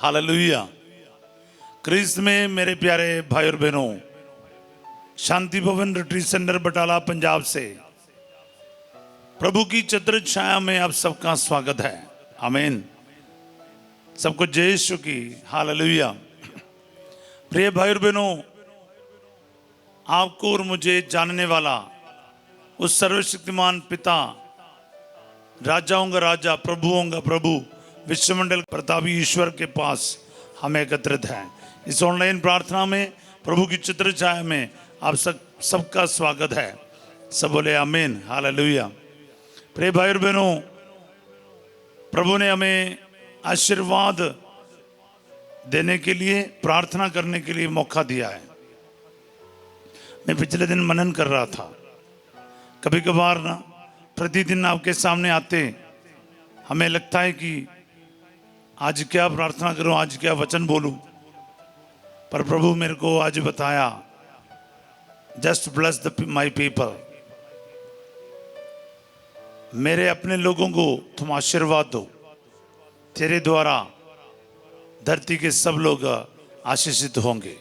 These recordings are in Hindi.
हालेलुया। क्रिस्त में मेरे प्यारे भाई और बहनों, शांति भवन रिट्रीट सेंटर बटाला पंजाब से प्रभु की छत्र छाया में आप सबका स्वागत है। आमीन। सबको जय यीशु की। हालेलुया। प्रिय भाई और बहनों, आपको और मुझे जानने वाला उस सर्वशक्तिमान पिता, राजाओं का राजा, प्रभुओं का प्रभु, विश्वमंडल प्रतापी ईश्वर के पास हम एकत्रित हैं। इस ऑनलाइन प्रार्थना में प्रभु की चित्र छाया में आप सबका स्वागत है। सब बोले आमीन। हालेलुया। प्रिय भाई और बहनों, प्रभु ने हमें आशीर्वाद देने के लिए, प्रार्थना करने के लिए मौका दिया है। मैं पिछले दिन मनन कर रहा था। कभी कभार ना प्रतिदिन आपके सामने आते हमें लगता है कि आज क्या प्रार्थना करूं, आज क्या वचन बोलूं, पर प्रभु मेरे को आज बताया, जस्ट ब्लेस माई पीपल, मेरे अपने लोगों को तुम आशीर्वाद दो, तेरे द्वारा धरती के सब लोग आशीषित होंगे।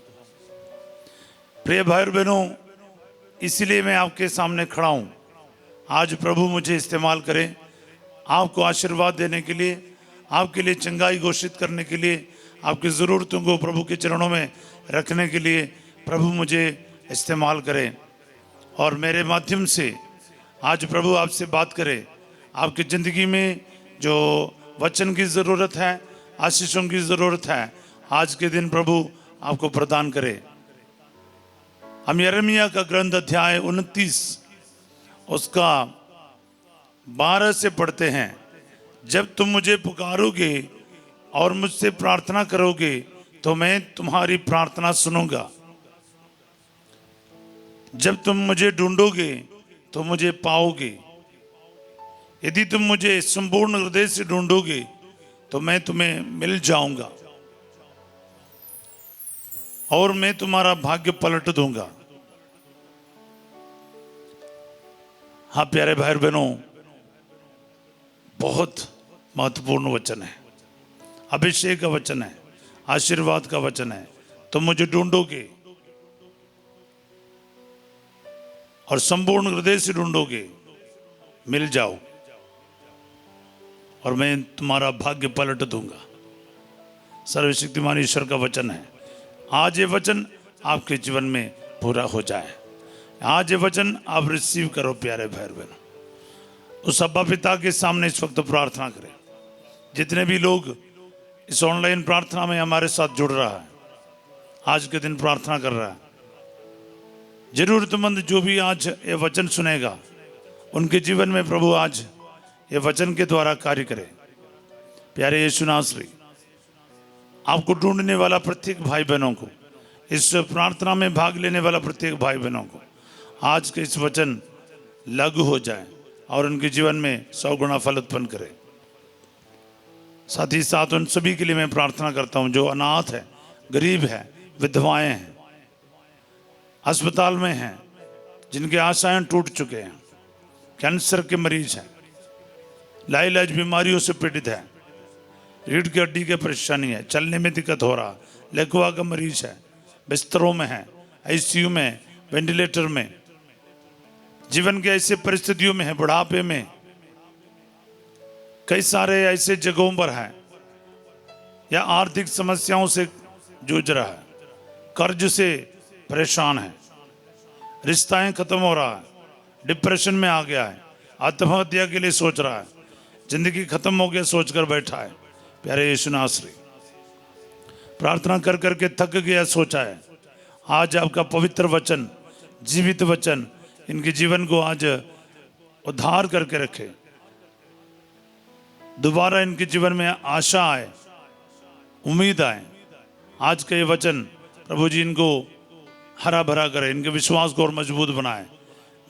प्रिय भाई और बहनों, इसीलिए मैं आपके सामने खड़ा हूं। आज प्रभु मुझे इस्तेमाल करें आपको आशीर्वाद देने के लिए, आपके लिए चंगाई घोषित करने के लिए, आपकी ज़रूरतों को प्रभु के चरणों में रखने के लिए प्रभु मुझे इस्तेमाल करें और मेरे माध्यम से आज प्रभु आपसे बात करे। आपकी ज़िंदगी में जो वचन की ज़रूरत है, आशीषों की ज़रूरत है, आज के दिन प्रभु आपको प्रदान करे। हम यिर्मयाह का ग्रंथ अध्याय 29 उसका 12 से पढ़ते हैं। जब तुम मुझे पुकारोगे और मुझसे प्रार्थना करोगे तो मैं तुम्हारी प्रार्थना सुनूंगा। जब तुम मुझे ढूंढोगे तो मुझे पाओगे। यदि तुम मुझे संपूर्ण हृदय से ढूंढोगे तो मैं तुम्हें मिल जाऊंगा और मैं तुम्हारा भाग्य पलट दूंगा। हाँ प्यारे भाई बहनों, बहुत महत्वपूर्ण वचन है, अभिषेक का वचन है, आशीर्वाद का वचन है। तुम मुझे ढूंढोगे और संपूर्ण हृदय से ढूंढोगे, मिल जाओ और मैं तुम्हारा भाग्य पलट दूंगा। सर्वशक्तिमान ईश्वर का वचन है। आज ये वचन आपके जीवन में पूरा हो जाए। आज ये वचन आप रिसीव करो प्यारे भाई बहनों। उस अब्बा पिता के सामने इस वक्त प्रार्थना करें। जितने भी लोग इस ऑनलाइन प्रार्थना में हमारे साथ जुड़ रहा है, आज के दिन प्रार्थना कर रहा है, जरूरतमंद जो भी आज ये वचन सुनेगा, उनके जीवन में प्रभु आज ये वचन के द्वारा कार्य करे। प्यारे यीशु नासरी, आपको ढूंढने वाला प्रत्येक भाई बहनों को, इस प्रार्थना में भाग लेने वाला प्रत्येक भाई बहनों को आज के इस वचन लागू हो जाए और उनके जीवन में 100 गुना फल उत्पन्न करे। साथ ही साथ उन सभी के लिए मैं प्रार्थना करता हूं जो अनाथ है, गरीब है, विधवाएं हैं, अस्पताल में हैं, जिनके आशाएं टूट चुके हैं, कैंसर के मरीज हैं, लाइलाज बीमारियों से पीड़ित है, रीढ़ की हड्डी की परेशानी है, चलने में दिक्कत हो रहा, लकवा का मरीज है, बिस्तरों में है, आईसीयू में, वेंटिलेटर में, जीवन के ऐसे परिस्थितियों में है, बुढ़ापे में, कई सारे ऐसे जगहों पर है, या आर्थिक समस्याओं से जूझ रहा है, कर्ज से परेशान है, रिश्ताएं खत्म हो रहा है, डिप्रेशन में आ गया है, आत्महत्या के लिए सोच रहा है, जिंदगी खत्म हो गया सोचकर बैठा है। प्यारे यीशु नासरी, प्रार्थना कर करके थक गया, सोचा है, आज आपका पवित्र वचन, जीवित वचन इनके जीवन को आज उद्धार करके रखे। दोबारा इनके जीवन में आशा आए, उम्मीद आए। आज का ये वचन प्रभु जी इनको हरा भरा करे, इनके विश्वास को और मजबूत बनाए।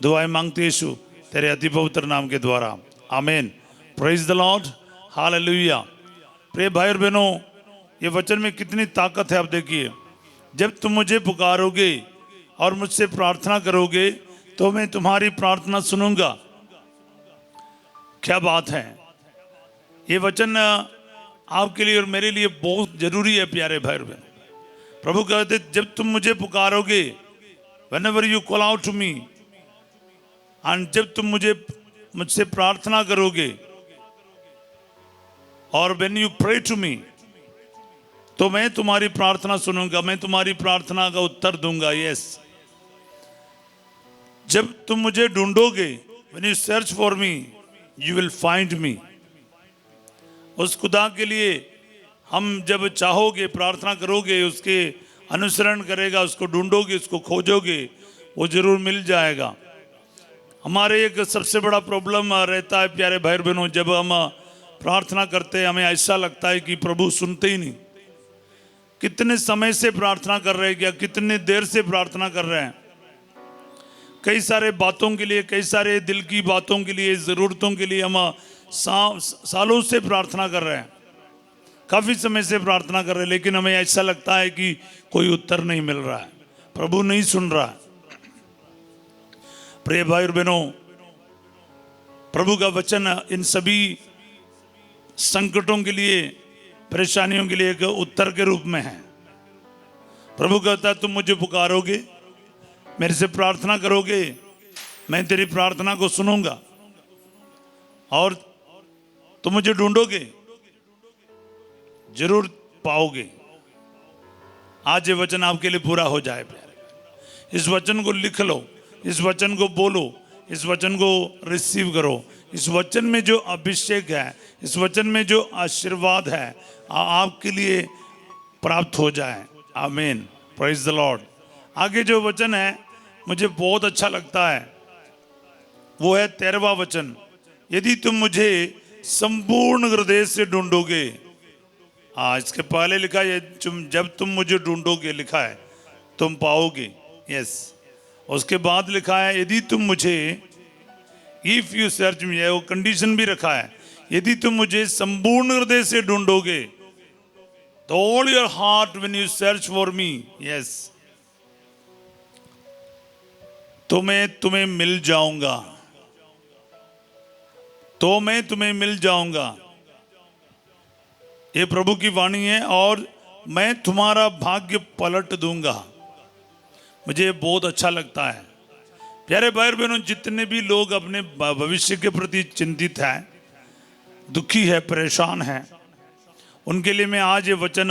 दुआएं मांगते यीशु तेरे अति पवित्र नाम के द्वारा, आमीन। Praise the Lord. हालेलुया। प्रिय भाई और बहनों, ये वचन में कितनी ताकत है आप देखिए। जब तुम मुझे पुकारोगे और मुझसे प्रार्थना करोगे तो मैं तुम्हारी प्रार्थना सुनूंगा। क्या बात है। ये वचन आपके लिए और मेरे लिए बहुत जरूरी है प्यारे भाई बहन। प्रभु कहते जब तुम मुझे पुकारोगे, whenever you call out to me, and जब तुम मुझसे प्रार्थना करोगे, और when you pray to me, तो मैं तुम्हारी प्रार्थना सुनूंगा, मैं तुम्हारी प्रार्थना का उत्तर दूंगा। यस, जब तुम मुझे ढूंढोगे, when you search for me, you will find me। उस खुदा के लिए हम जब चाहोगे, प्रार्थना करोगे, उसके अनुसरण करेगा, उसको ढूंढोगे, उसको खोजोगे, वो जरूर मिल जाएगा। हमारे एक सबसे बड़ा प्रॉब्लम रहता है प्यारे भाई बहनों, जब हम प्रार्थना करते हैं हमें ऐसा लगता है कि प्रभु सुनते ही नहीं। कितने समय से प्रार्थना कर रहे हैं, क्या कितने देर से प्रार्थना कर रहे हैं, कई सारे बातों के लिए, कई सारे दिल की बातों के लिए, ज़रूरतों के लिए हम सालों से प्रार्थना कर रहे हैं, काफ़ी समय से प्रार्थना कर रहे हैं, लेकिन हमें ऐसा लगता है कि कोई उत्तर नहीं मिल रहा है, प्रभु नहीं सुन रहा है। प्रिय भाई और बहनों, प्रभु का वचन इन सभी संकटों के लिए, परेशानियों के लिए एक उत्तर के रूप में है। प्रभु कहता है तुम मुझे पुकारोगे, मेरे से प्रार्थना करोगे, मैं तेरी प्रार्थना को सुनूंगा, और तुम मुझे ढूंढोगे, जरूर पाओगे। आज ये वचन आपके लिए पूरा हो जाए प्यारे। इस वचन को लिख लो, इस वचन को बोलो, इस वचन को रिसीव करो। इस वचन में जो अभिषेक है, इस वचन में जो आशीर्वाद है, आपके लिए प्राप्त हो जाए। आमीन, प्रेज द लॉर्ड। आगे जो वचन है मुझे बहुत अच्छा लगता है, वो है 13वां वचन, यदि तुम मुझे संपूर्ण हृदय से ढूंढोगे। इसके पहले लिखा है जब तुम मुझे ढूंढोगे, लिखा है तुम पाओगे। यस, उसके बाद लिखा है यदि तुम मुझे, इफ यू सर्च मी, वो कंडीशन भी रखा है, यदि तुम मुझे संपूर्ण हृदय से ढूंढोगे, तो all your heart when you search for me, yes, तो मैं तुम्हें मिल जाऊंगा, तो मैं तुम्हें मिल जाऊंगा। ये प्रभु की वाणी है, और मैं तुम्हारा भाग्य पलट दूंगा। मुझे बहुत अच्छा लगता है प्यारे भाई बहनों, जितने भी लोग अपने भविष्य के प्रति चिंतित हैं, दुखी है, परेशान है, उनके लिए मैं आज ये वचन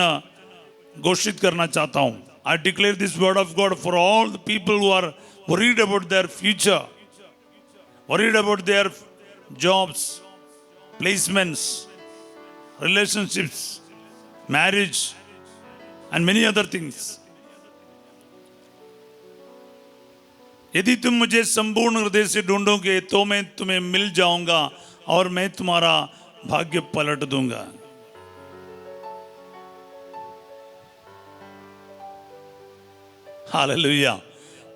घोषित करना चाहता हूं। I declare this word of God for all the people who are worried about their future, worried about their jobs, placements, relationships, marriage, and many other things. यदि तुम मुझे संपूर्ण हृदय से ढूंढोगे, तो मैं तुम्हें मिल जाऊंगा, और मैं तुम्हारा भाग्य पलट दूंगा। हालेलुया,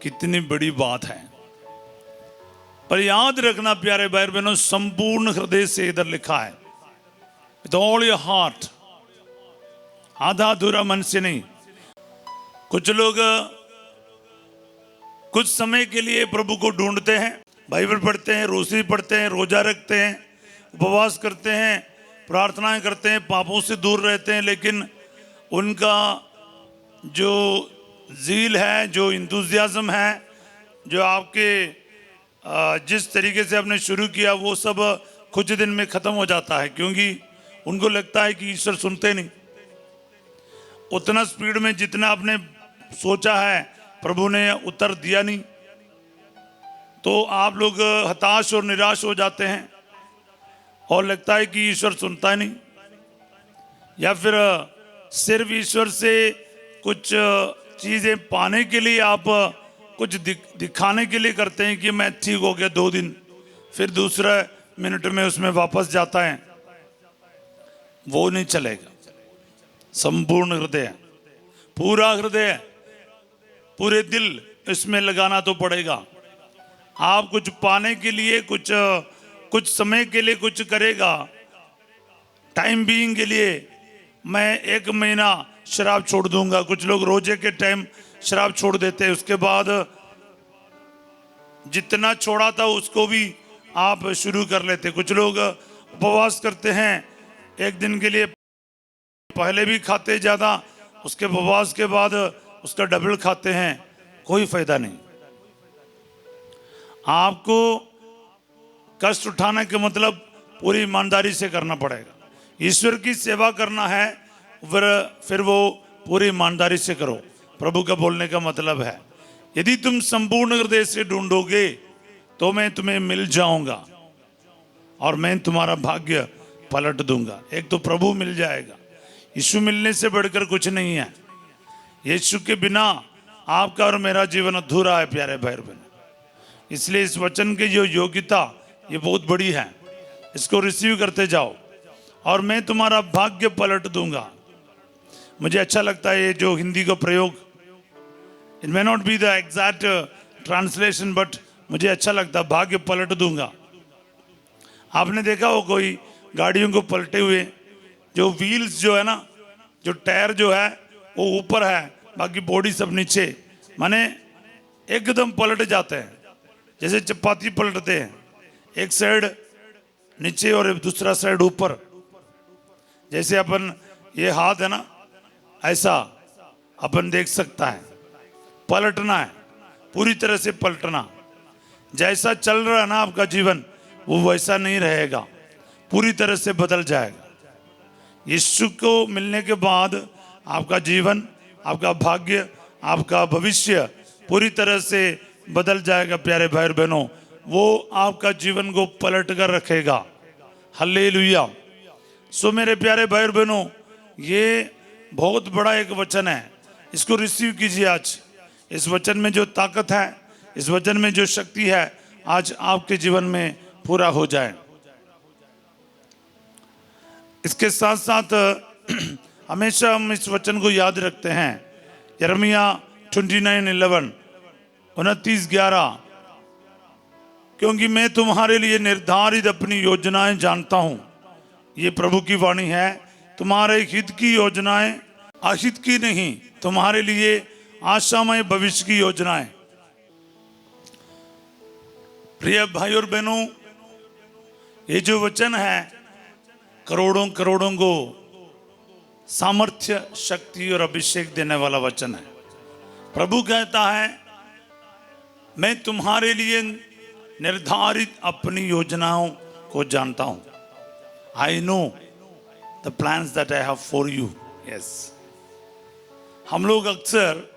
कितनी बड़ी बात है। पर याद रखना प्यारे भाई बहनों, संपूर्ण हृदय से इधर लिखा है, विद ऑल योर हार्ट, आधा अधूरा मन से नहीं। कुछ लोग कुछ समय के लिए प्रभु को ढूंढते हैं, बाइबल पढ़ते हैं, रोज़ी पढ़ते हैं, रोजा रखते हैं, उपवास करते हैं, प्रार्थनाएं करते हैं, पापों से दूर रहते हैं, लेकिन उनका जो ज़ील है, जो इंतुजियाज़म है, जो आपके जिस तरीके से आपने शुरू किया, वो सब कुछ दिन में ख़त्म हो जाता है, क्योंकि उनको लगता है कि ईश्वर सुनते नहीं। उतना स्पीड में जितना आपने सोचा है, प्रभु ने उत्तर दिया नहीं, तो आप लोग हताश और निराश हो जाते हैं, और लगता है कि ईश्वर सुनता नहीं। या फिर सिर्फ ईश्वर से कुछ चीज़ें पाने के लिए आप कुछ दिखाने के लिए करते हैं कि मैं ठीक हो गया 2 दिन, फिर दूसरा मिनट में उसमें वापस जाता है। वो नहीं चलेगा। संपूर्ण हृदय, पूरा हृदय, पूरे दिल इसमें लगाना तो पड़ेगा। आप कुछ पाने के लिए, कुछ समय के लिए कुछ करेगा, टाइम बीइंग के लिए मैं 1 महीना शराब छोड़ दूंगा। कुछ लोग रोजे के टाइम शराब छोड़ देते हैं, उसके बाद जितना छोड़ा था उसको भी आप शुरू कर लेते। कुछ लोग उपवास करते हैं 1 दिन के लिए, पहले भी खाते ज़्यादा, उसके उपवास के बाद उसका डबल खाते हैं, कोई फायदा नहीं। आपको कष्ट उठाने के मतलब पूरी ईमानदारी से करना पड़ेगा। ईश्वर की सेवा करना है, फिर वो पूरी ईमानदारी से करो। प्रभु का बोलने का मतलब है, यदि तुम संपूर्ण हृदय से ढूंढोगे तो मैं तुम्हें मिल जाऊंगा और मैं तुम्हारा भाग्य पलट दूंगा। एक तो प्रभु मिल जाएगा, यीशु मिलने से बढ़कर कुछ नहीं है। यीशु के बिना आपका और मेरा जीवन अधूरा है प्यारे भाई बहन। इसलिए इस वचन की जो योग्यता ये बहुत बड़ी है, इसको रिसीव करते जाओ और मैं तुम्हारा भाग्य पलट दूंगा। मुझे अच्छा लगता है ये जो हिंदी का प्रयोग, it may not be the exact translation, but मुझे अच्छा लगता है, भाग्य पलट दूंगा। आपने देखा हो कोई गाड़ियों को पलटे हुए, जो व्हील्स जो है ना, जो टायर जो है वो ऊपर है, बाकी बॉडी सब नीचे, माने एकदम पलट जाते हैं जैसे चपाती पलटते हैं, एक साइड नीचे और दूसरा साइड ऊपर। जैसे अपन ये हाथ है ना, ऐसा अपन देख सकता है, पलटना है, पूरी तरह से पलटना। जैसा चल रहा है ना आपका जीवन, वो वैसा नहीं रहेगा, पूरी तरह से बदल जाएगा। यीशु को मिलने के बाद आपका जीवन, आपका भाग्य, आपका भविष्य पूरी तरह से बदल जाएगा प्यारे भाई और बहनों। वो आपका जीवन को पलट कर रखेगा। हालेलुया। सो मेरे प्यारे भाई और बहनों, ये बहुत बड़ा एक वचन है, इसको रिसीव कीजिए आज। इस वचन में जो ताकत है, इस वचन में जो शक्ति है, आज आपके जीवन में पूरा हो जाए। इसके साथ साथ हमेशा हम इस वचन को याद रखते हैं, यिर्मयाह 29:11, 29:11, क्योंकि मैं तुम्हारे लिए निर्धारित अपनी योजनाएं जानता हूं। ये प्रभु की वाणी है। तुम्हारे हित की योजनाएं, अहित की नहीं, तुम्हारे लिए आशामय भविष्य की योजनाएं। प्रिय भाई और बहनों, ये जो वचन है करोड़ों करोड़ों को सामर्थ्य, शक्ति और अभिषेक देने वाला वचन है। प्रभु कहता है, मैं तुम्हारे लिए निर्धारित अपनी योजनाओं को जानता हूं। I know the plans that I have for you. Yes, हम लोग अक्सर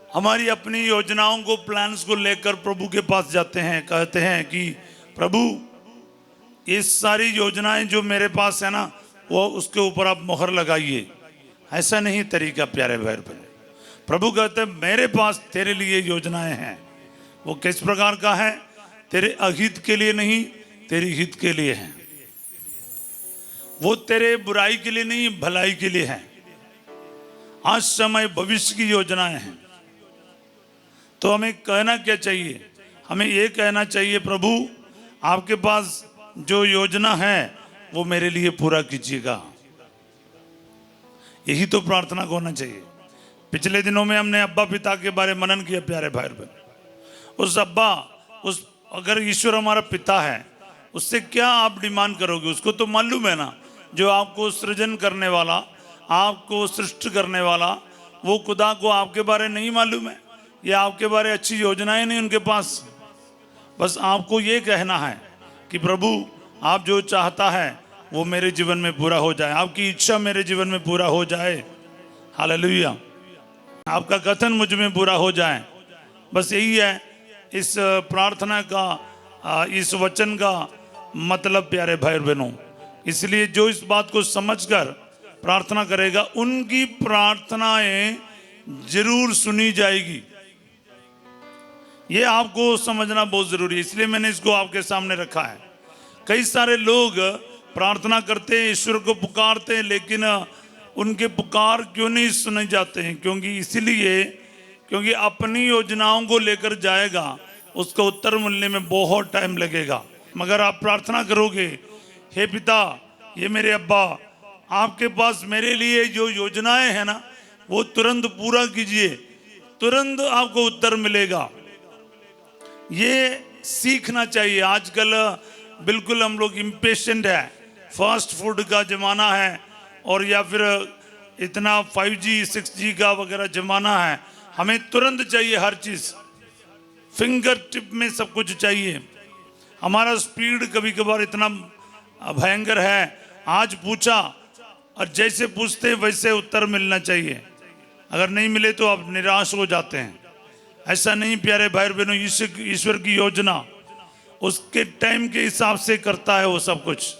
हमारी अपनी योजनाओं को, प्लान्स को लेकर प्रभु के पास जाते हैं, कहते हैं कि प्रभु ये सारी योजनाएं जो मेरे पास है ना, वो उसके ऊपर आप मोहर लगाइए। ऐसा नहीं तरीका प्यारे भाई बहन। प्रभु कहते हैं मेरे पास तेरे लिए योजनाएं हैं। वो किस प्रकार का है? तेरे अहित के लिए नहीं, तेरी हित के लिए है। वो तेरे बुराई के लिए नहीं, भलाई के लिए है। आज समय भविष्य की योजनाएं हैं। तो हमें कहना क्या चाहिए? हमें ये कहना चाहिए, प्रभु आपके पास जो योजना है वो मेरे लिए पूरा कीजिएगा। यही तो प्रार्थना को होना चाहिए। पिछले दिनों में हमने अब्बा पिता के बारे में मनन किया प्यारे भाई बहन। उस अब्बा, उस अगर ईश्वर हमारा पिता है, उससे क्या आप डिमांड करोगे? उसको तो मालूम है ना, जो आपको सृजन करने वाला, आपको सृष्टि करने वाला, वो खुदा को आपके बारे नहीं मालूम है? या आपके बारे अच्छी योजनाएं नहीं उनके पास? बस आपको ये कहना है कि प्रभु आप जो चाहता है वो मेरे जीवन में पूरा हो जाए, आपकी इच्छा मेरे जीवन में पूरा हो जाए। हालेलुया। आपका कथन मुझ में पूरा हो जाए। बस यही है इस प्रार्थना का, इस वचन का मतलब प्यारे भाई बहनों। इसलिए जो इस बात को समझकर प्रार्थना करेगा, उनकी प्रार्थनाएं जरूर सुनी जाएगी। ये आपको समझना बहुत जरूरी है, इसलिए मैंने इसको आपके सामने रखा है। कई सारे लोग प्रार्थना करते हैं, ईश्वर को पुकारते हैं, लेकिन उनके पुकार क्यों नहीं सुने जाते हैं? क्योंकि अपनी योजनाओं को लेकर जाएगा, उसका उत्तर मिलने में बहुत टाइम लगेगा। मगर आप प्रार्थना करोगे, हे पिता, ये मेरे अब्बा, आपके पास मेरे लिए जो योजनाएं हैं ना, वो तुरंत पूरा कीजिए, तुरंत आपको उत्तर मिलेगा। ये सीखना चाहिए। आजकल बिल्कुल हम लोग इम्पेशेंट है, फास्ट फूड का जमाना है और या फिर इतना 5G 6G का वगैरह जमाना है, हमें तुरंत चाहिए हर चीज़, फिंगर टिप में सब कुछ चाहिए। हमारा स्पीड कभी कभार इतना भयंकर है, आज पूछा और जैसे पूछते हैं वैसे उत्तर मिलना चाहिए, अगर नहीं मिले तो आप निराश हो जाते हैं। ऐसा नहीं प्यारे भाई बहनों, ईश्वर की योजना उसके टाइम के हिसाब से करता है वो सब कुछ।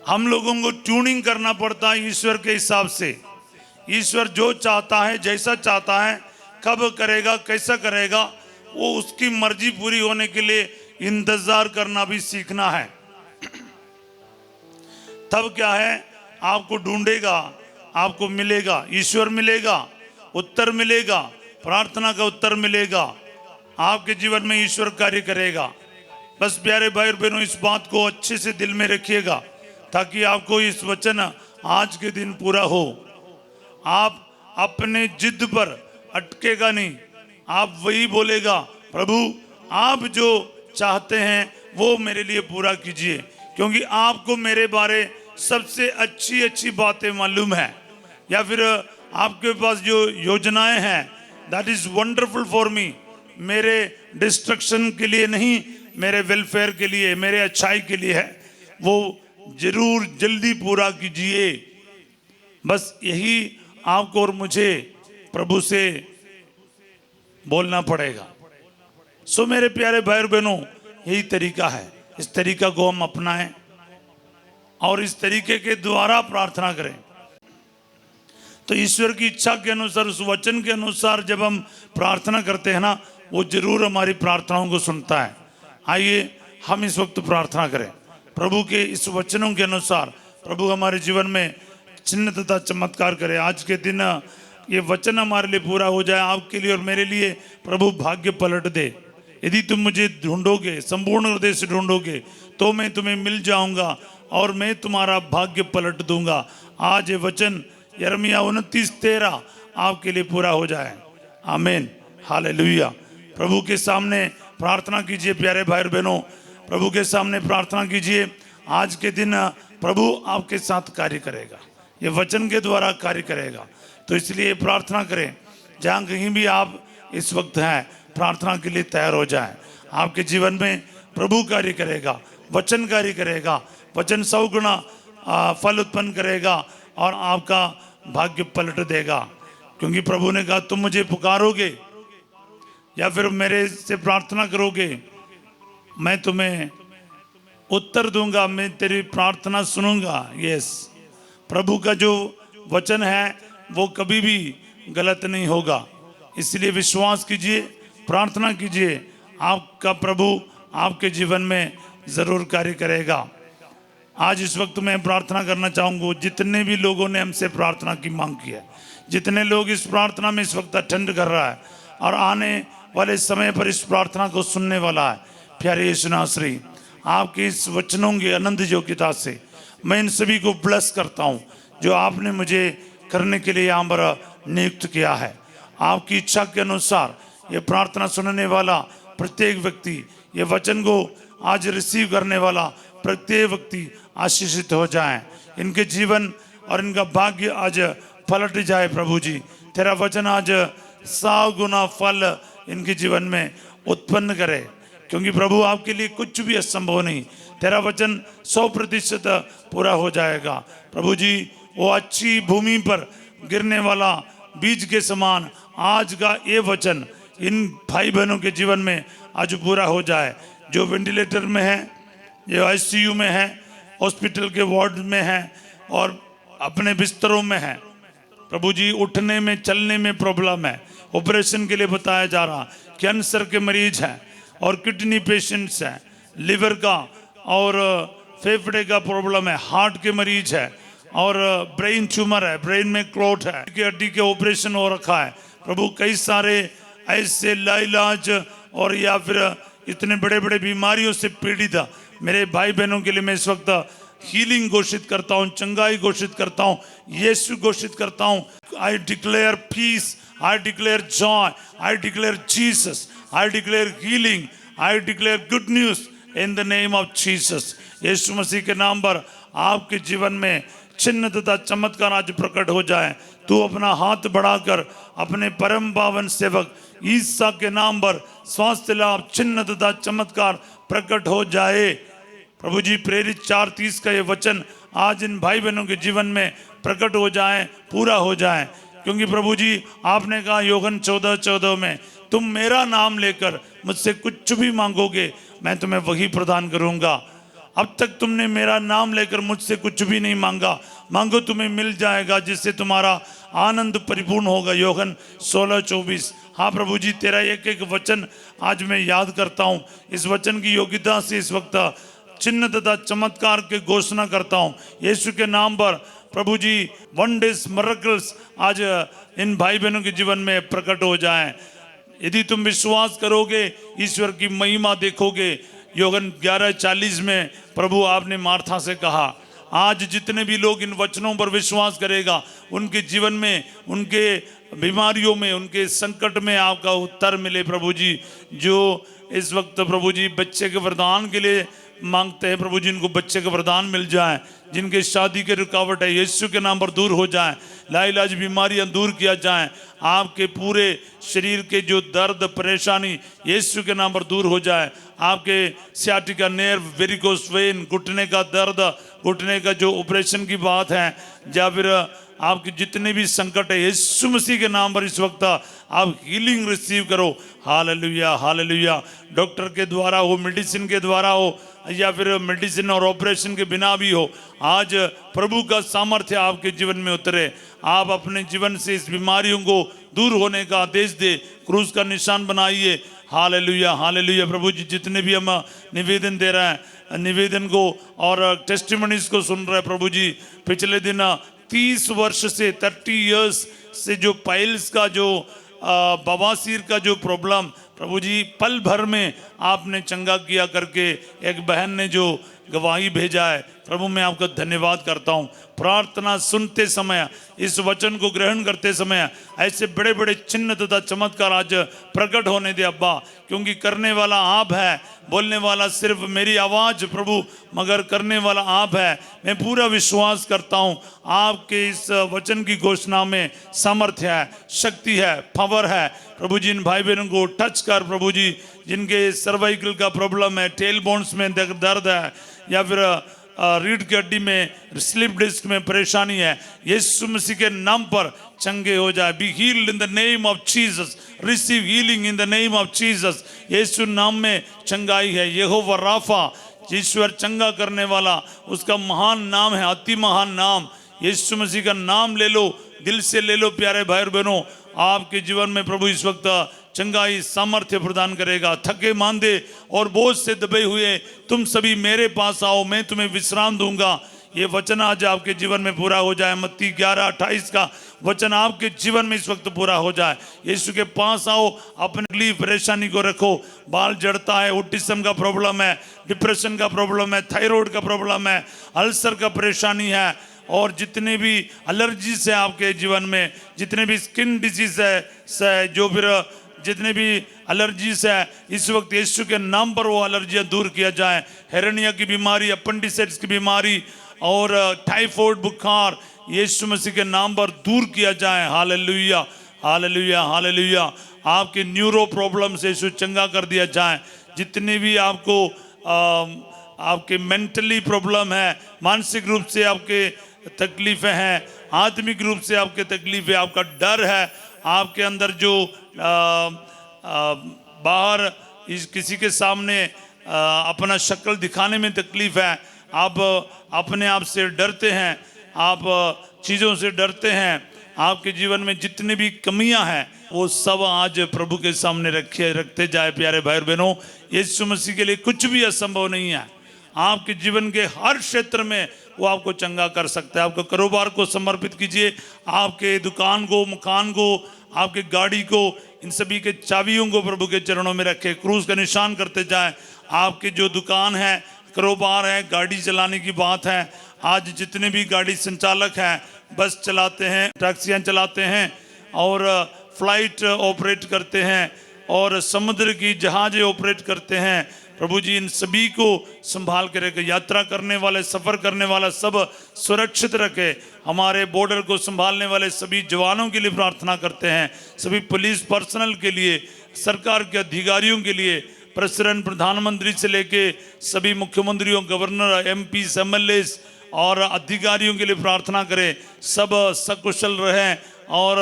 हम लोगों को ट्यूनिंग करना पड़ता है ईश्वर के हिसाब से। ईश्वर जो चाहता है, जैसा चाहता है, कब करेगा, कैसा करेगा, वो उसकी मर्जी पूरी होने के लिए इंतजार करना भी सीखना है। तब क्या है, आपको ढूंढेगा, आपको मिलेगा, ईश्वर मिलेगा, उत्तर मिलेगा, प्रार्थना का उत्तर मिलेगा, आपके जीवन में ईश्वर कार्य करेगा। बस प्यारे भाई और बहनों, इस बात को अच्छे से दिल में रखिएगा ताकि आपको इस वचन आज के दिन पूरा हो। आप अपने जिद पर अटकेगा नहीं, आप वही बोलेगा, प्रभु आप जो चाहते हैं वो मेरे लिए पूरा कीजिए, क्योंकि आपको मेरे बारे सबसे अच्छी अच्छी बातें मालूम है। या फिर आपके पास जो योजनाएं हैं, that is wonderful for me, मेरे डिस्ट्रक्शन के लिए नहीं, मेरे वेलफेयर के लिए, मेरे अच्छाई के लिए है, वो जरूर जल्दी पूरा कीजिए। बस यही आपको और मुझे प्रभु से बोलना पड़ेगा। सो मेरे प्यारे भाई और बहनों, यही तरीका है, इस तरीका को हम अपनाएं और इस तरीके के द्वारा प्रार्थना करें। तो ईश्वर की इच्छा के अनुसार, उस वचन के अनुसार जब हम प्रार्थना करते हैं ना, वो जरूर हमारी प्रार्थनाओं को सुनता है। आइए हम इस वक्त प्रार्थना करें प्रभु के इस वचनों के अनुसार। प्रभु हमारे जीवन में चिन्ह तथा चमत्कार करे। आज के दिन ये वचन हमारे लिए पूरा हो जाए, आपके लिए और मेरे लिए प्रभु भाग्य पलट दे। यदि तुम मुझे ढूंढोगे, संपूर्ण हृदय से ढूंढोगे, तो मैं तुम्हें मिल जाऊंगा और मैं तुम्हारा भाग्य पलट दूंगा। आज ये वचन यिर्मयाह 29:13 आपके लिए पूरा हो जाए। आमीन, हालेलुया। प्रभु के सामने प्रार्थना कीजिए प्यारे भाई और बहनों, प्रभु के सामने प्रार्थना कीजिए। आज के दिन प्रभु आपके साथ कार्य करेगा, ये वचन के द्वारा कार्य करेगा। तो इसलिए प्रार्थना करें, जहाँ कहीं भी आप इस वक्त हैं, प्रार्थना के लिए तैयार हो जाएं। आपके जीवन में प्रभु कार्य करेगा, वचन कार्य करेगा, वचन 100 गुना फल उत्पन्न करेगा और आपका भाग्य पलट देगा। क्योंकि प्रभु ने कहा, तुम मुझे पुकारोगे या फिर मेरे से प्रार्थना करोगे, मैं तुम्हें उत्तर दूंगा, मैं तेरी प्रार्थना सुनूंगा। यस, प्रभु का जो वचन है वो कभी भी गलत नहीं होगा। इसलिए विश्वास कीजिए, प्रार्थना कीजिए, आपका प्रभु आपके जीवन में जरूर कार्य करेगा। आज इस वक्त मैं प्रार्थना करना चाहूँगा, जितने भी लोगों ने हमसे प्रार्थना की मांग की है, जितने लोग इस प्रार्थना में इस वक्त अटेंड कर रहा है और आने वाले समय पर इस प्रार्थना को सुनने वाला है, प्यारे यीशु नासरी, आपके इस वचनों की अनंत योग्यता से मैं इन सभी को ब्लेस करता हूँ जो आपने मुझे करने के लिए यहाँ पर नियुक्त किया है। आपकी इच्छा के अनुसार ये प्रार्थना सुनने वाला प्रत्येक व्यक्ति, ये वचन को आज रिसीव करने वाला प्रत्येक व्यक्ति आशीषित हो जाए, इनके जीवन और इनका भाग्य आज पलट जाए। प्रभु जी, तेरा वचन आज 100 गुना फल इनके जीवन में उत्पन्न करे, क्योंकि प्रभु आपके लिए कुछ भी असंभव नहीं। तेरा वचन 100% पूरा हो जाएगा। प्रभु जी, वो अच्छी भूमि पर गिरने वाला बीज के समान आज का ये वचन इन भाई बहनों के जीवन में आज पूरा हो जाए। जो वेंटिलेटर में है, जो ICU में है, हॉस्पिटल के वार्ड में है और अपने बिस्तरों में है, प्रभु जी उठने में चलने में प्रॉब्लम है, ऑपरेशन के लिए बताया जा रहा, कैंसर के मरीज हैं और किडनी पेशेंट्स हैं, लिवर का और फेफड़े का प्रॉब्लम है, हार्ट के मरीज है और ब्रेन ट्यूमर है, ब्रेन में क्लॉट है, हड्डी के ऑपरेशन हो रखा है। प्रभु कई सारे ऐसे लाइलाज और या फिर इतने बड़े बड़े बीमारियों से पीड़ित मेरे भाई बहनों के लिए मैं इस वक्त हीलिंग घोषित करता हूँ, चंगाई घोषित करता हूँ, यीशु घोषित करता हूँ। I declare peace, I declare joy, I declare Jesus, I declare healing, I declare good news in the name of Jesus. यीशु मसीह के नाम पर आपके जीवन में चिन्ह तथा चमत्कार आज प्रकट हो जाए। तू अपना हाथ बढ़ाकर अपने परम पावन सेवक ईसा के नाम पर स्वास्थ्य लाभ, चिन्ह तथा चमत्कार प्रकट हो जाए। प्रभु जी, प्रेरित 4:30 का ये वचन आज इन भाई बहनों के जीवन में प्रकट हो जाए, पूरा हो जाए। क्योंकि प्रभु जी, आपने कहा यूहन्ना 14:14 में, तुम मेरा नाम लेकर मुझसे कुछ भी मांगोगे मैं तुम्हें वही प्रदान करूंगा। अब तक तुमने मेरा नाम लेकर मुझसे कुछ भी नहीं मांगा, मांगो तुम्हें मिल जाएगा, जिससे तुम्हारा आनंद परिपूर्ण होगा। यूहन्ना 16:24। हाँ प्रभु जी, तेरा एक एक वचन आज मैं याद करता हूँ। इस वचन की योग्यता से इस वक्त चिन्ह तथा चमत्कार के घोषणा करता हूँ यीशु के नाम पर। प्रभु जी, वंडर्स, मिरेकल्स आज इन भाई बहनों के जीवन में प्रकट हो जाएं। यदि तुम विश्वास करोगे, ईश्वर की महिमा देखोगे। यूहन्ना 11:40 में प्रभु आपने मार्था से कहा, आज जितने भी लोग इन वचनों पर विश्वास करेगा, उनके जीवन में, उनके बीमारियों में, उनके संकट में आपका उत्तर मिले। प्रभु जी, जो इस वक्त प्रभु जी बच्चे के वरदान के लिए मांगते हैं, प्रभु जी इनको बच्चे का वरदान मिल जाए। जिनके शादी के रुकावट है, यीशु के नाम पर दूर हो जाए। लाइलाज बीमारियां दूर किया जाए। आपके पूरे शरीर के जो दर्द परेशानी यीशु के नाम पर दूर हो जाए। आपके सियाटिका नर्व, वेरिकोस वेन, घुटने का दर्द, घुटने का जो ऑपरेशन की बात है, या फिर आपके जितने भी संकट है, यीशु मसीह के नाम पर इस वक्त आप हीलिंग रिसीव करो। Hallelujah, hallelujah. डॉक्टर के द्वारा हो, मेडिसिन के द्वारा हो, या फिर मेडिसिन और ऑपरेशन के बिना भी हो, आज प्रभु का सामर्थ्य आपके जीवन में उतरे। आप अपने जीवन से इस बीमारियों को दूर होने का आदेश दे, क्रूस का निशान बनाइए। Hallelujah, hallelujah. प्रभु जी, जितने भी हम निवेदन दे रहे हैं, निवेदन को और टेस्टिमनीज को सुन रहे हैं, प्रभु जी, पिछले दिन 30 वर्ष से 30 इयर्स से जो पाइल्स का, जो बवासीर का जो प्रॉब्लम, प्रभु जी पल भर में आपने चंगा किया करके एक बहन ने जो गवाही भेजा है, प्रभु मैं आपका धन्यवाद करता हूँ। प्रार्थना सुनते समय, इस वचन को ग्रहण करते समय ऐसे बड़े बड़े चिन्ह तथा चमत्कार आज प्रकट होने दे अब्बा, क्योंकि करने वाला आप है, बोलने वाला सिर्फ मेरी आवाज़ प्रभु, मगर करने वाला आप है। मैं पूरा विश्वास करता हूँ आपके इस वचन की घोषणा में सामर्थ्य है, शक्ति है, पावर है। प्रभु जी, इन भाई बहनों को टच कर प्रभु जी, जिनके सर्वाइकल का प्रॉब्लम है, टेल बोन्स में दर्द है, या फिर रीढ़ की हड्डी में, स्लिप डिस्क में परेशानी है, यीशु मसीह के नाम पर चंगे हो जाए। Be healed in the name of Jesus, receive healing in the name of Jesus. यीशु नाम में चंगाई है। यहोवा राफा, ईश्वर चंगा करने वाला, उसका महान नाम है, अति महान नाम। यीशु मसीह का नाम ले लो, दिल से ले लो प्यारे भाई और बहनों। आपके जीवन में प्रभु इस वक्त चंगाई सामर्थ्य प्रदान करेगा। थके मांदे और बोझ से दबे हुए तुम सभी मेरे पास आओ, मैं तुम्हें विश्राम दूंगा। ये वचन आज आपके जीवन में पूरा हो जाए। मत्ती 11:28 का वचन आपके जीवन में इस वक्त पूरा हो जाए। यीशु के पास आओ, अपनी परेशानी को रखो। बाल जड़ता है, ऑटिज्म का प्रॉब्लम है, डिप्रेशन का प्रॉब्लम है, थायराइड का प्रॉब्लम है, अल्सर का परेशानी है, और जितने भी एलर्जीज है आपके जीवन में, जितने भी स्किन डिजीज है, जो फिर जितने भी एलर्जीज है, इस वक्त यीशु के नाम पर वो एलर्जियां दूर किया जाए। हेरेनिया की बीमारी, अपेंडिसाइटिस की बीमारी और टाइफाइड बुखार यीशु मसीह के नाम पर दूर किया जाए। Hallelujah, hallelujah, hallelujah. आपके न्यूरो प्रॉब्लम से यीशु चंगा कर दिया जाए। जितने भी आपको आपके मेंटली प्रॉब्लम है, मानसिक रूप से आपके तकलीफें हैं, आत्मिक रूप से आपके तकलीफ है, आपका डर है, आपके अंदर जो बाहर किसी के सामने अपना शक्ल दिखाने में तकलीफ है, आप अपने आप से डरते हैं, आप चीज़ों से डरते हैं, आपके जीवन में जितनी भी कमियां हैं वो सब आज प्रभु के सामने रखते जाए। प्यारे भाई और बहनों, यीशु मसीह के लिए कुछ भी असंभव नहीं है। आपके जीवन के हर क्षेत्र में वो आपको चंगा कर सकता है। आपको कारोबार को समर्पित कीजिए, आपके दुकान को, मकान को, आपके गाड़ी को, इन सभी के चाबियों को प्रभु के चरणों में रखे, क्रूस का निशान करते जाएं। आपके जो दुकान है, कारोबार है, गाड़ी चलाने की बात है, आज जितने भी गाड़ी संचालक हैं, बस चलाते हैं, टैक्सियां चलाते हैं और फ्लाइट ऑपरेट करते हैं और समुद्र की जहाजें ऑपरेट करते हैं, प्रभु जी इन सभी को संभाल के रखे, यात्रा करने वाले, सफ़र करने वाला सब सुरक्षित रखे। हमारे बॉर्डर को संभालने वाले सभी जवानों के लिए प्रार्थना करते हैं, सभी पुलिस पर्सनल के लिए, सरकार के अधिकारियों के लिए, प्रेसिडेंट प्रधानमंत्री से लेके सभी मुख्यमंत्रियों, गवर्नर, एमपी, एमएलए और अधिकारियों के लिए प्रार्थना करें, सब सकुशल रहें और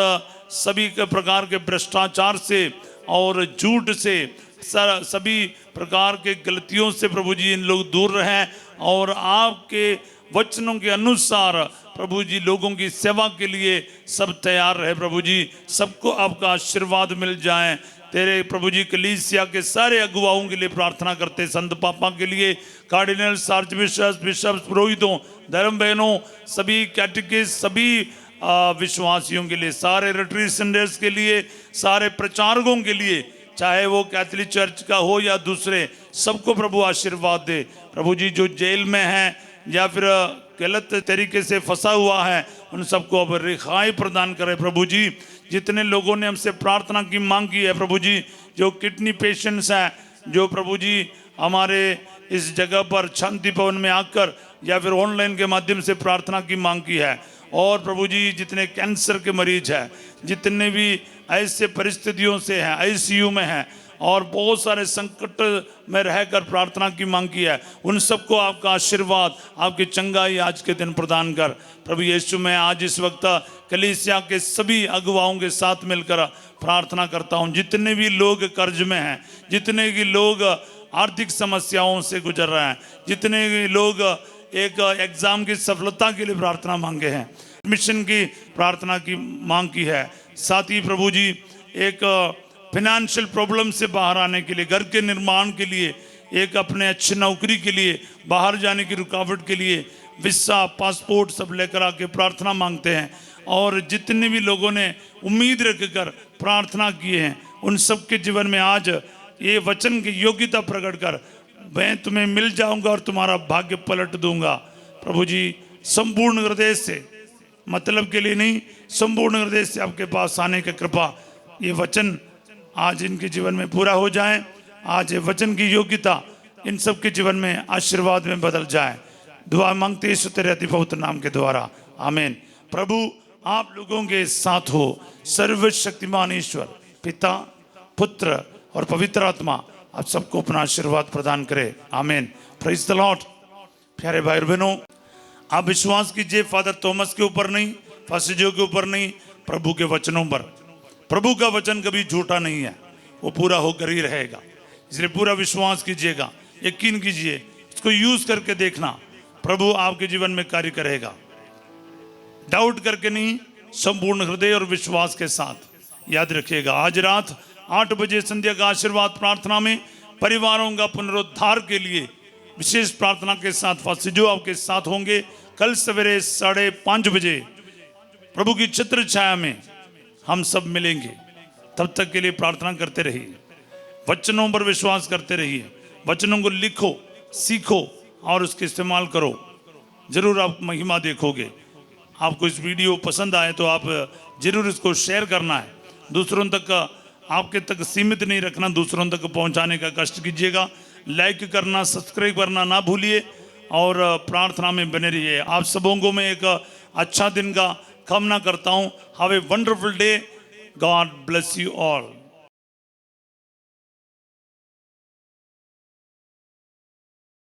सभी के प्रकार के भ्रष्टाचार से और झूठ से, सभी प्रकार के गलतियों से प्रभु जी इन लोग दूर रहें और आपके वचनों के अनुसार प्रभु जी लोगों की सेवा के लिए सब तैयार रहे। प्रभु जी सबको आपका आशीर्वाद मिल जाए। तेरे प्रभु जी कलीसिया के सारे अगुवाओं के लिए प्रार्थना करते, संत पापा के लिए, कार्डिनल्स, आर्च बिशप्स, बिशप्स, पुरोहितों, धर्म बहनों, सभी कैटेकिस्ट, सभी विश्वासियों के लिए, सारे रिट्रीट सेंटर्स के लिए, सारे प्रचारकों के लिए, चाहे वो कैथोलिक चर्च का हो या दूसरे, सबको प्रभु आशीर्वाद दे। प्रभु जी जो जेल में हैं या फिर गलत तरीके से फंसा हुआ है, उन सबको अब रिहाई प्रदान करे। प्रभु जी जितने लोगों ने हमसे प्रार्थना की मांग की है, प्रभु जी जो किडनी पेशेंट्स हैं, जो प्रभु जी हमारे इस जगह पर शांति भवन में आकर या फिर ऑनलाइन के माध्यम से प्रार्थना की मांग की है, और प्रभु जी जितने कैंसर के मरीज हैं, जितने भी ऐसे परिस्थितियों से हैं, आईसीयू में हैं और बहुत सारे संकट में रहकर प्रार्थना की मांग की है, उन सबको आपका आशीर्वाद, आपकी चंगाई आज के दिन प्रदान कर। प्रभु यीशु मैं आज इस वक्त कलीसिया के सभी अगुवाओं के साथ मिलकर प्रार्थना करता हूँ, जितने भी लोग कर्ज में हैं, जितने भी लोग आर्थिक समस्याओं से गुजर रहे हैं, जितने भी लोग एक एग्जाम की सफलता के लिए प्रार्थना मांगे हैं, मिशन की प्रार्थना की मांग की है, साथ ही प्रभु जी एक फिनेंशियल प्रॉब्लम से बाहर आने के लिए, घर के निर्माण के लिए, एक अपने अच्छी नौकरी के लिए, बाहर जाने की रुकावट के लिए वीसा, पासपोर्ट सब लेकर आके प्रार्थना मांगते हैं। और जितने भी लोगों ने उम्मीद रखकर प्रार्थना किए हैं, उन सब के जीवन में आज ये वचन की योग्यता प्रकट कर, मैं तुम्हें मिल जाऊंगा और तुम्हारा भाग्य पलट दूंगा। प्रभु जी संपूर्ण हृदय से, मतलब के लिए नहीं, संपूर्ण हृदय से आपके पास आने की कृपा, ये वचन आज इनके जीवन में पूरा हो जाए। आज ये वचन की योग्यता इन सब के जीवन में आशीर्वाद में बदल जाए। दुआ मांगते यीशु तेरे अति पवित्र नाम के द्वारा, आमीन। प्रभु आप लोगों के साथ हो। सर्वशक्तिमान ईश्वर पिता, पुत्र और पवित्र आत्मा आप सबको अपना आशीर्वाद प्रदान करे, आमीन। Praise the Lord. प्यारे भाई बहनों, आप विश्वास कीजिए फादर थॉमस के ऊपर नहीं, फासिजियो के ऊपर नहीं, प्रभु के वचनों पर। प्रभु का वचन कभी झूठा नहीं है, वो पूरा होकर ही रहेगा, इसलिए पूरा विश्वास कीजिएगा, यकीन कीजिए, इसको यूज करके देखना, प्रभु आपके जीवन में कार्य करेगा। डाउट करके नहीं, संपूर्ण हृदय और विश्वास के साथ। याद रखिएगा, आज रात 8 बजे संध्या का आशीर्वाद प्रार्थना में परिवारों का पुनरुद्धार के लिए विशेष प्रार्थना के साथ फासिजियो आपके साथ होंगे। कल सवेरे 5:30 बजे प्रभु की छत्र छाया में हम सब मिलेंगे। तब तक के लिए प्रार्थना करते रहिए, वचनों पर विश्वास करते रहिए, वचनों को लिखो, सीखो और उसके इस्तेमाल करो, जरूर आप महिमा देखोगे। आपको इस वीडियो पसंद आए तो आप जरूर इसको शेयर करना है, दूसरों तक, आपके तक सीमित नहीं रखना, दूसरों तक पहुंचाने का कष्ट कीजिएगा। लाइक करना, सब्सक्राइब करना ना भूलिए और प्रार्थना में बने रहिए। आप सबों को मैं एक अच्छा दिन का कामना करता हूँ। Have a wonderful day. God bless you all.